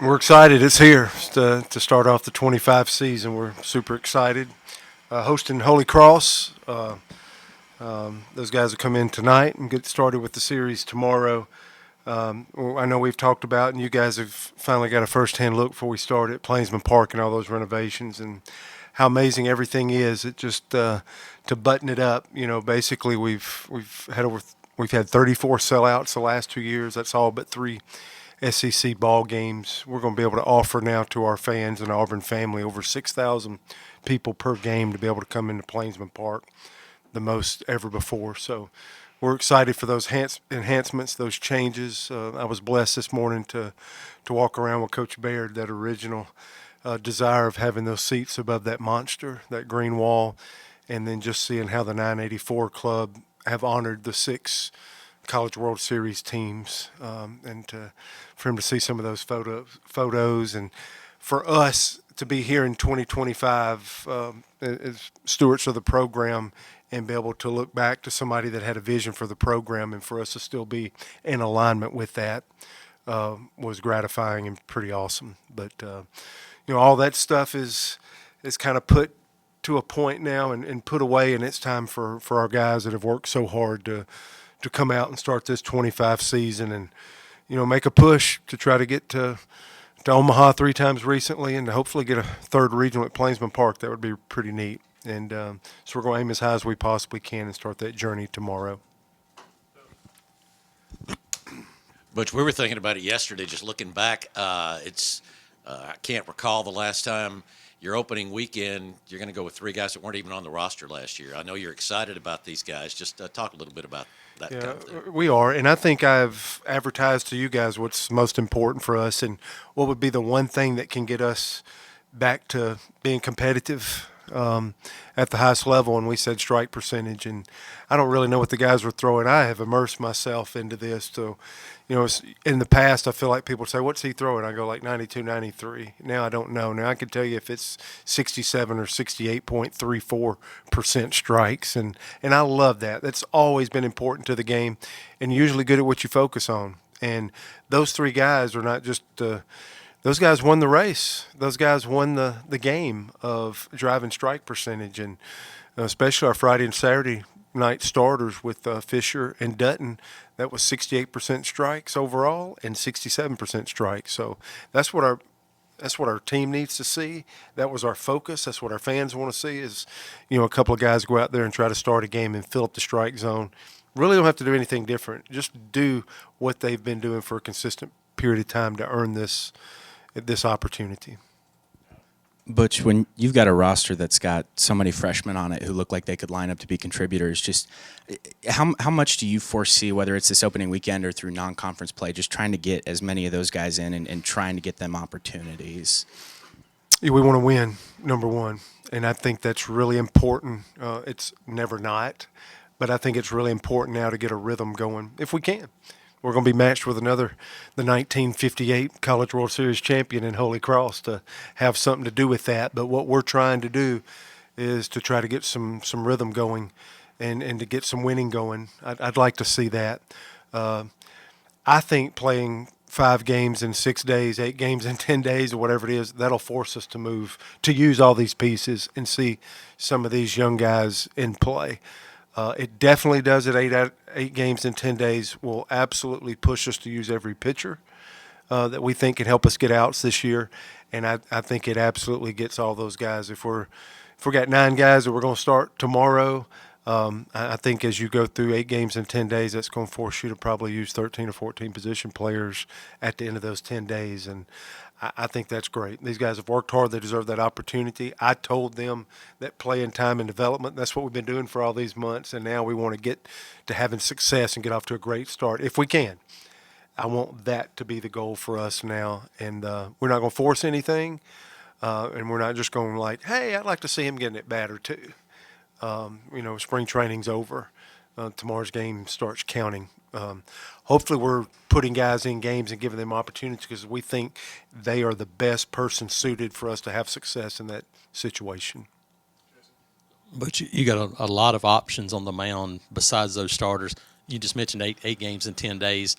We're excited. It's here to start off the 25 season. We're super excited. Hosting Holy Cross. Those guys will come in tonight and get started with the series tomorrow. I know we've talked about, and you guys have finally got a first-hand look before we start at Plainsman Park and all those renovations and how amazing everything is. It just to button it up. Basically we've had 34 sellouts the last 2 years. That's all but three SEC ball games. We're going to be able to offer now to our fans and Auburn family over 6,000 people per game to be able to come into Plainsman Park, the most ever before. So we're excited for those enhancements, those changes. I was blessed this morning to walk around with Coach Baird, that original desire of having those seats above that monster, that green wall, and then just seeing how the 984 Club have honored the six College World Series teams, and for him to see some of those photos, and for us to be here in 2025 as stewards of the program and be able to look back to somebody that had a vision for the program, and for us to still be in alignment with that was gratifying and pretty awesome. But all that stuff is kind of put to a point now and put away, and it's time for our guys that have worked so hard to come out and start this 25 season and, make a push to try to get to Omaha 3 times recently and to hopefully get a third regional at Plainsman Park. That would be pretty neat. And so we're going to aim as high as we possibly can and start that journey tomorrow. Butch, we were thinking about it yesterday, just looking back. I can't recall the last time your opening weekend, you're going to go with 3 guys that weren't even on the roster last year. I know you're excited about these guys. Just talk a little bit about that kind of thing. We are, and I think I've advertised to you guys what's most important for us and what would be the one thing that can get us back to being competitive at the highest level, and we said strike percentage. And I don't really know what the guys were throwing. I have immersed myself into this. So, in the past, I feel like people say, what's he throwing? I go like 92, 93. Now I don't know. Now I can tell you if it's 67 or 68.34% strikes. And I love that. That's always been important to the game and usually good at what you focus on. And those 3 guys are not just those guys won the race. Those guys won the game of driving strike percentage, and especially our Friday and Saturday night starters with Fisher and Dutton. That was 68% strikes overall and 67% strikes. So that's what our team needs to see. That was our focus. That's what our fans want to see is, a couple of guys go out there and try to start a game and fill up the strike zone. Really don't have to do anything different. Just do what they've been doing for a consistent period of time to earn this opportunity. Butch, when you've got a roster that's got so many freshmen on it who look like they could line up to be contributors, just how much do you foresee, whether it's this opening weekend or through non-conference play, just trying to get as many of those guys in and trying to get them opportunities? We want to win, number one, and I think that's really important. It's never not, but I think it's really important now to get a rhythm going if we can. We're going to be matched with the 1958 College World Series champion in Holy Cross to have something to do with that. But what we're trying to do is to try to get some rhythm going and to get some winning going. I'd like to see that. I think playing 5 games in 6 days, 8 games in 10 days, or whatever it is, that'll force us to use all these pieces and see some of these young guys in play. It definitely does at 8 games in 10 days. Will absolutely push us to use every pitcher that we think can help us get outs this year, and I think it absolutely gets all those guys. If we got 9 guys that we're going to start tomorrow, I think as you go through 8 games in 10 days, that's going to force you to probably use 13 or 14 position players at the end of those 10 days, and I think that's great. These guys have worked hard. They deserve that opportunity. I told them that playing time and development, that's what we've been doing for all these months, and now we want to get to having success and get off to a great start if we can. I want that to be the goal for us now, and we're not going to force anything, and we're not just going like, hey, I'd like to see him getting at bat or 2. Spring training's over. Tomorrow's game starts counting. Hopefully we're putting guys in games and giving them opportunities because we think they are the best person suited for us to have success in that situation. But you got a lot of options on the mound besides those starters. You just mentioned eight games in 10 days.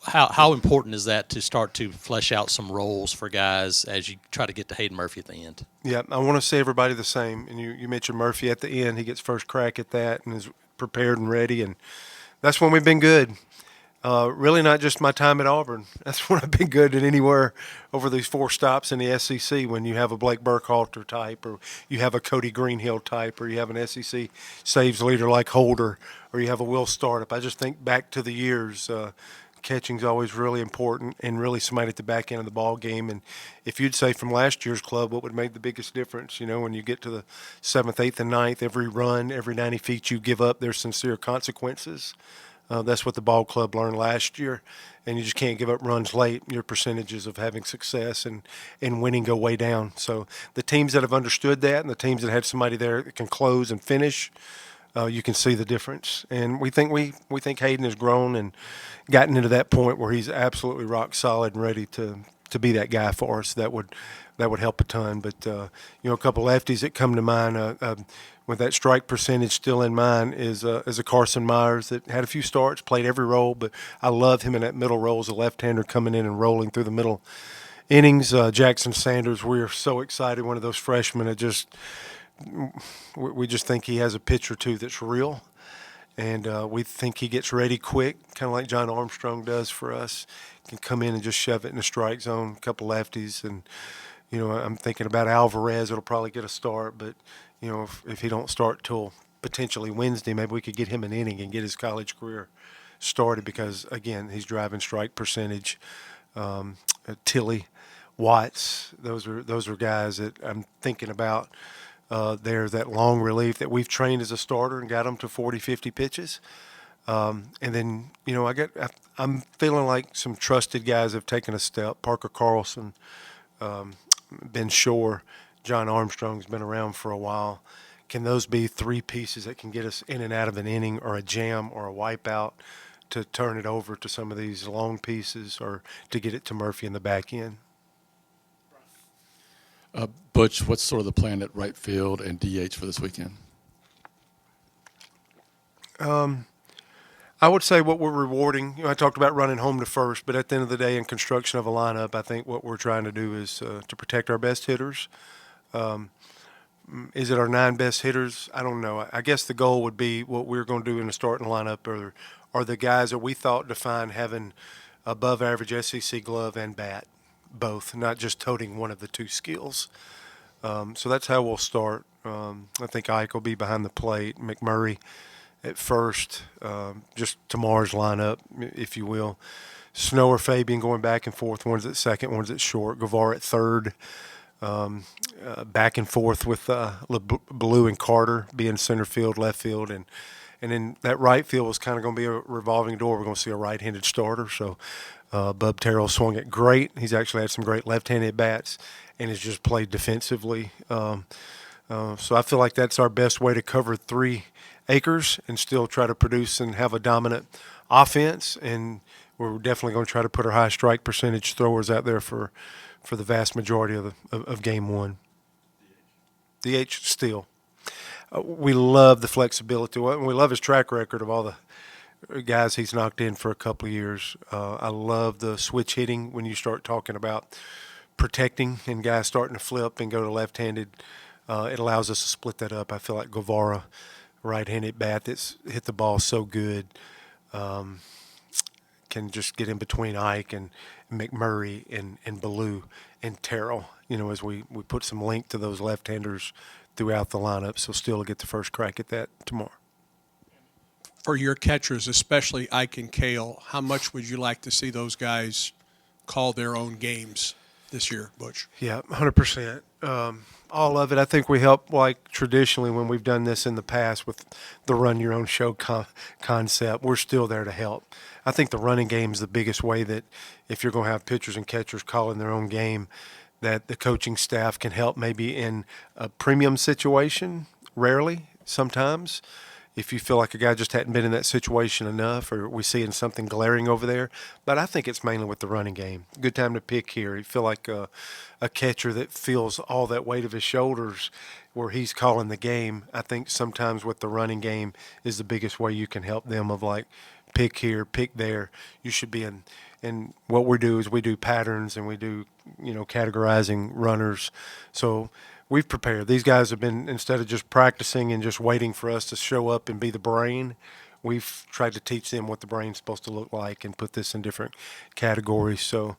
How important is that to start to flesh out some roles for guys as you try to get to Hayden Murphy at the end? Yeah, I want to see everybody the same. And you mentioned Murphy at the end. He gets first crack at that and is prepared and ready. And that's when we've been good. Really not just my time at Auburn. That's when I've been good at anywhere over these 4 stops in the SEC when you have a Blake Burkhalter type or you have a Cody Greenhill type or you have an SEC saves leader like Holder or you have a Will Startup. I just think back to the years. Catching's always really important and really somebody at the back end of the ball game. And if you'd say from last year's club, what would make the biggest difference? You know, when you get to the 7th, 8th, and 9th, every run, every 90 feet you give up, there's sincere consequences. That's what the ball club learned last year, and you just can't give up runs late. Your percentages of having success and winning go way down. So the teams that have understood that and the teams that had somebody there that can close and finish, you can see the difference. And we think Hayden has grown and gotten into that point where he's absolutely rock solid and ready to be that guy for us. That would help a ton. But you know, a couple lefties that come to mind with that strike percentage still in mind is a Carson Myers that had a few starts, played every role, but I love him in that middle role as a left-hander coming in and rolling through the middle innings. Jackson Sanders, we're so excited. One of those freshmen that we just think he has a pitch or two that's real. And we think he gets ready quick, kind of like John Armstrong does for us. Can come in and just shove it in the strike zone, a couple lefties. And, you know, I'm thinking about Alvarez. It'll probably get a start. But, you know, if he don't start till potentially Wednesday, maybe we could get him an inning and get his college career started because, again, he's driving strike percentage. Tilly, Watts, those are guys that I'm thinking about. There's that long relief that we've trained as a starter and got them to 40, 50 pitches. And then, you know, I'm feeling like some trusted guys have taken a step. Parker Carlson, Ben Shore, John Armstrong's been around for a while. Can those be 3 pieces that can get us in and out of an inning or a jam or a wipeout to turn it over to some of these long pieces or to get it to Murphy in the back end? Butch, what's sort of the plan at right field and DH for this weekend? I would say what we're rewarding, you know, I talked about running home to first, but at the end of the day in construction of a lineup, I think what we're trying to do is to protect our best hitters. Is it our 9 best hitters? I don't know. I guess the goal would be what we're going to do in the starting lineup are the guys that we thought defined having above average SEC glove and bat, both, not just toting one of the 2 skills. So that's how we'll start. I think Ike will be behind the plate, McMurray at first, just tomorrow's lineup, if you will. Snow or Fabian going back and forth. One's at second, one's at short. Guevara at third. Back and forth with Blue and Carter being center field, left field, and then that right field was kind of going to be a revolving door. We're going to see a right-handed starter. So Bub Terrell swung it great. He's actually had some great left-handed bats and has just played defensively. So I feel like that's our best way to cover 3 acres and still try to produce and have a dominant offense. And we're definitely going to try to put our high strike percentage throwers out there for the vast majority of game 1. DH still. We love the flexibility. We love his track record of all the guys he's knocked in for a couple of years. I love the switch hitting when you start talking about protecting and guys starting to flip and go to left-handed. It allows us to split that up. I feel like Guevara, right-handed bat that's hit the ball so good, can just get in between Ike and McMurray and Ballou and Terrell, you know, as we put some link to those left-handers throughout the lineup. So still get the first crack at that tomorrow. For your catchers, especially Ike and Cale, how much would you like to see those guys call their own games this year, Butch? Yeah, 100%. All of it. I think we help, like traditionally when we've done this in the past with the run your own show concept, we're still there to help. I think the running game is the biggest way that if you're going to have pitchers and catchers calling their own game, that the coaching staff can help maybe in a premium situation, rarely, sometimes. if you feel like a guy just hadn't been in that situation enough, or we seeing something glaring over there. But I think it's mainly with the running game. Good time to pick here. You feel like a catcher that feels all that weight of his shoulders where he's calling the game. I think sometimes with the running game is the biggest way you can help them of like pick here, pick there. You should be in. And what we do is we do patterns and we do, categorizing runners. So we've prepared. These guys have been, instead of just practicing and just waiting for us to show up and be the brain, we've tried to teach them what the brain's supposed to look like and put this in different categories. So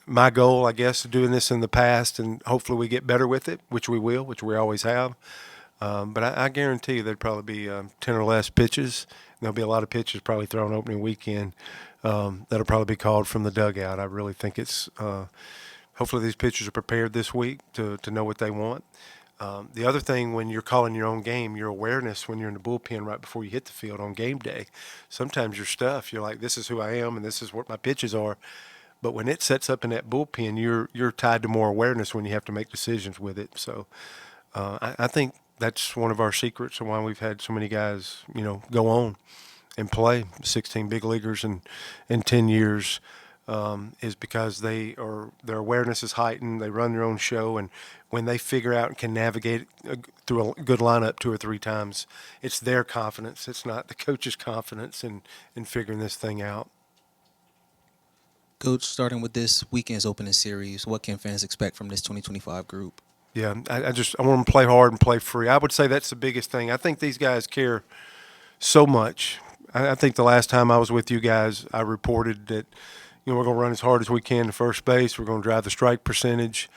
my goal, I guess, of doing this in the past, and hopefully we get better with it, which we will, which we always have. But I guarantee you there'd probably be 10 or less pitches. There'll be a lot of pitches probably thrown opening weekend that'll probably be called from the dugout. I really think it's hopefully these pitchers are prepared this week to know what they want. The other thing, when you're calling your own game, your awareness when you're in the bullpen right before you hit the field on game day, sometimes your stuff, you're like, this is who I am and this is what my pitches are. But when it sets up in that bullpen, you're tied to more awareness when you have to make decisions with it. So I think that's one of our secrets and why we've had so many guys, go on and play 16 big leaguers in 10 years. Is because their awareness is heightened. They run their own show, and when they figure out and can navigate through a good lineup 2 or 3 times, it's their confidence. It's not the coach's confidence in figuring this thing out. Coach, starting with this weekend's opening series, what can fans expect from this 2025 group? Yeah, I want them to play hard and play free. I would say that's the biggest thing. I think these guys care so much. I think the last time I was with you guys, I reported that we're going to run as hard as we can to first base. We're going to drive the strike percentage.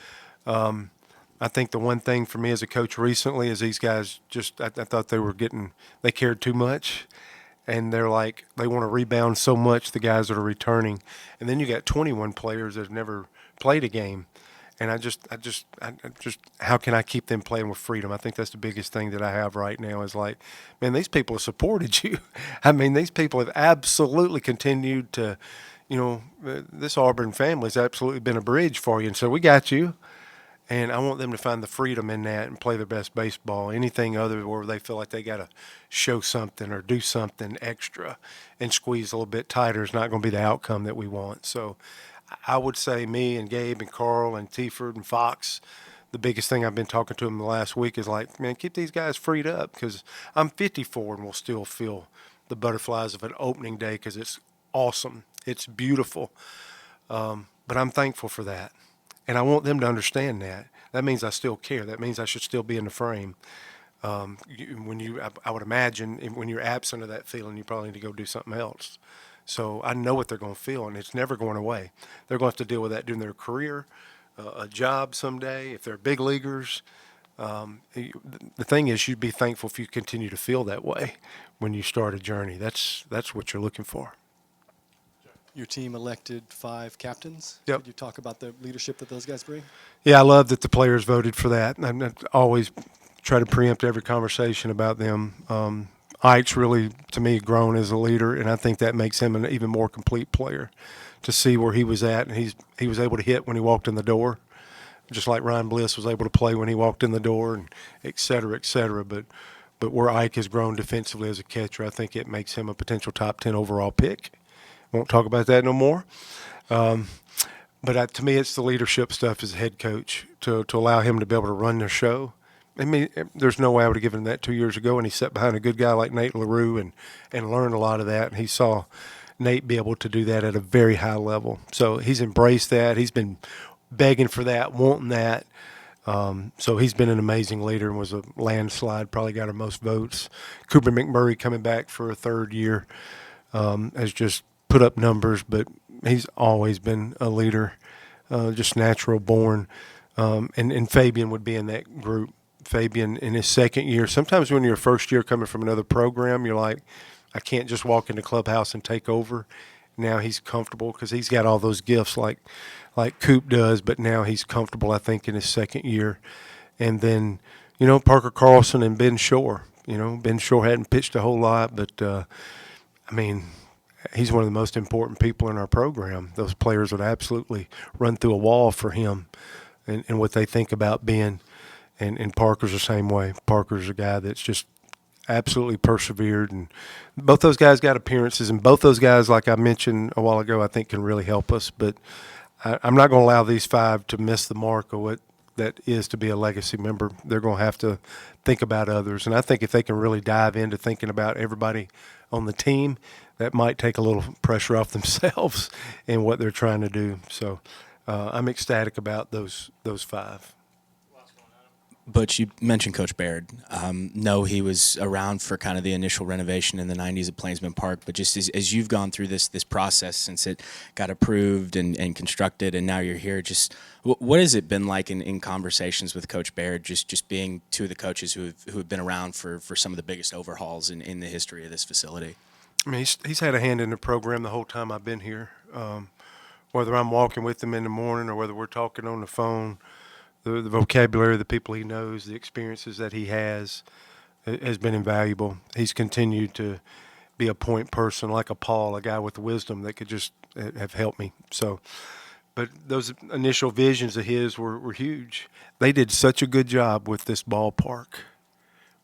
I think the one thing for me as a coach recently is these guys I thought they cared too much. And they want to rebound so much, the guys that are returning. And then you got 21 players that have never played a game. And I just, how can I keep them playing with freedom? I think that's the biggest thing that I have right now is like, man, these people have supported you. I mean, these people have absolutely continued to, this Auburn family has absolutely been a bridge for you. And so we got you. And I want them to find the freedom in that and play their best baseball. Anything other where they feel like they got to show something or do something extra and squeeze a little bit tighter is not going to be the outcome that we want. So I would say me and Gabe and Carl and Tiford and Fox, the biggest thing I've been talking to them the last week is like, man, keep these guys freed up because I'm 54 and will still feel the butterflies of an opening day because it's awesome. It's beautiful. But I'm thankful for that. And I want them to understand that. That means I still care. That means I should still be in the frame. I would imagine when you're absent of that feeling, you probably need to go do something else. So I know what they're going to feel, and it's never going away. They're going to have to deal with that during their career, a job someday, if they're big leaguers. The thing is, you'd be thankful if you continue to feel that way when you start a journey. That's what you're looking for. Your team elected 5 captains. Yep. Could you talk about the leadership that those guys bring? Yeah, I love that the players voted for that. I always try to preempt every conversation about them. Ike's really, to me, grown as a leader, and I think that makes him an even more complete player to see where he was at. And he was able to hit when he walked in the door, just like Ryan Bliss was able to play when he walked in the door, and et cetera, et cetera. But where Ike has grown defensively as a catcher, I think it makes him a potential top 10 overall pick. Won't talk about that no more. But to me, it's the leadership stuff as a head coach to allow him to be able to run their show. I mean, there's no way I would have given him that 2 years ago, and he sat behind a good guy like Nate LaRue and learned a lot of that. And he saw Nate be able to do that at a very high level. So he's embraced that. He's been begging for that, wanting that. So he's been an amazing leader and was a landslide, probably got our most votes. Cooper McMurray coming back for a 3rd year has just put up numbers, but he's always been a leader, just natural born. And Fabian would be in that group. Fabian in his 2nd year. Sometimes when you're first year coming from another program, you're like, I can't just walk in the clubhouse and take over. Now he's comfortable because he's got all those gifts like Coop does, but now he's comfortable, I think, in his 2nd year. And then, Parker Carlson and Ben Shore. Ben Shore hadn't pitched a whole lot, but, he's one of the most important people in our program. Those players would absolutely run through a wall for him and what they think about Ben. And Parker's the same way. Parker's a guy that's just absolutely persevered, and both those guys got appearances, and both those guys, like I mentioned a while ago, I think can really help us. But I'm not going to allow these 5 to miss the mark of what that is to be a legacy member. They're going to have to think about others, and I think if they can really dive into thinking about everybody on the team, that might take a little pressure off themselves and what they're trying to do. So I'm ecstatic about those 5. Butch, you mentioned Coach Baird. No, he was around for kind of the initial renovation in the 90s at Plainsman Park, but just as you've gone through this process since it got approved and constructed and now you're here, just what has it been like in conversations with Coach Baird, just being 2 of the coaches who have been around for some of the biggest overhauls in the history of this facility? I mean, he's had a hand in the program the whole time I've been here. Whether I'm walking with him in the morning or whether we're talking on the phone, the vocabulary of the people he knows, the experiences that he has been invaluable. He's continued to be a point person like a Paul, a guy with wisdom that could just have helped me. So, but those initial visions of his were huge. They did such a good job with this ballpark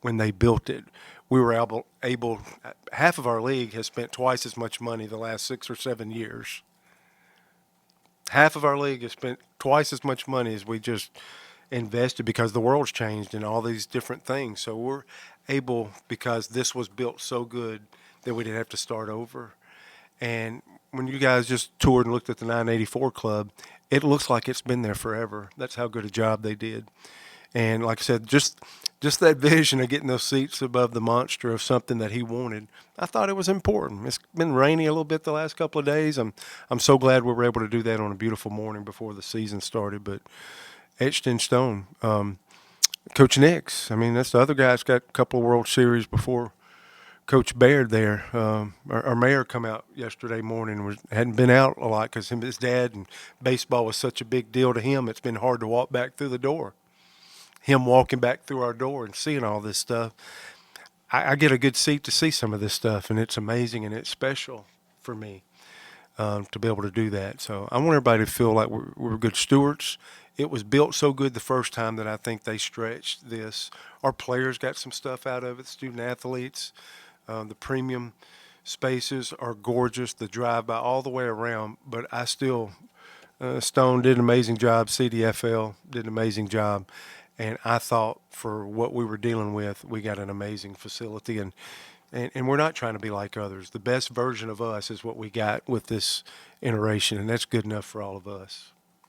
when they built it. We were able half of our league has spent twice as much money the last 6 or 7 years. Half of our league has spent twice as much money as we just invested because the world's changed and all these different things. So we're able, because this was built so good, that we didn't have to start over. And when you guys just toured and looked at the 984 Club, it looks like it's been there forever. That's how good a job they did. And like I said, just that vision of getting those seats above the monster of something that he wanted, I thought it was important. It's been rainy a little bit the last couple of days. I'm so glad we were able to do that on a beautiful morning before the season started. But etched in stone. Coach Nix, I mean, that's the other guy that's got a couple of World Series before Coach Baird there. Our mayor come out yesterday morning, hadn't been out a lot because his dad and baseball was such a big deal to him. It's been hard to walk back through the door. Him walking back through our door and seeing all this stuff, I get a good seat to see some of this stuff, and it's amazing and it's special for me to be able to do that. So I want everybody to feel like we're good stewards. It was built so good the first time that I think they stretched this. Our players got some stuff out of it, student athletes. The premium spaces are gorgeous, the drive-by all the way around, but I still, Stone did an amazing job, CDFL did an amazing job. And I thought for what we were dealing with, we got an amazing facility. And we're not trying to be like others. The best version of us is what we got with this iteration, and that's good enough for all of us.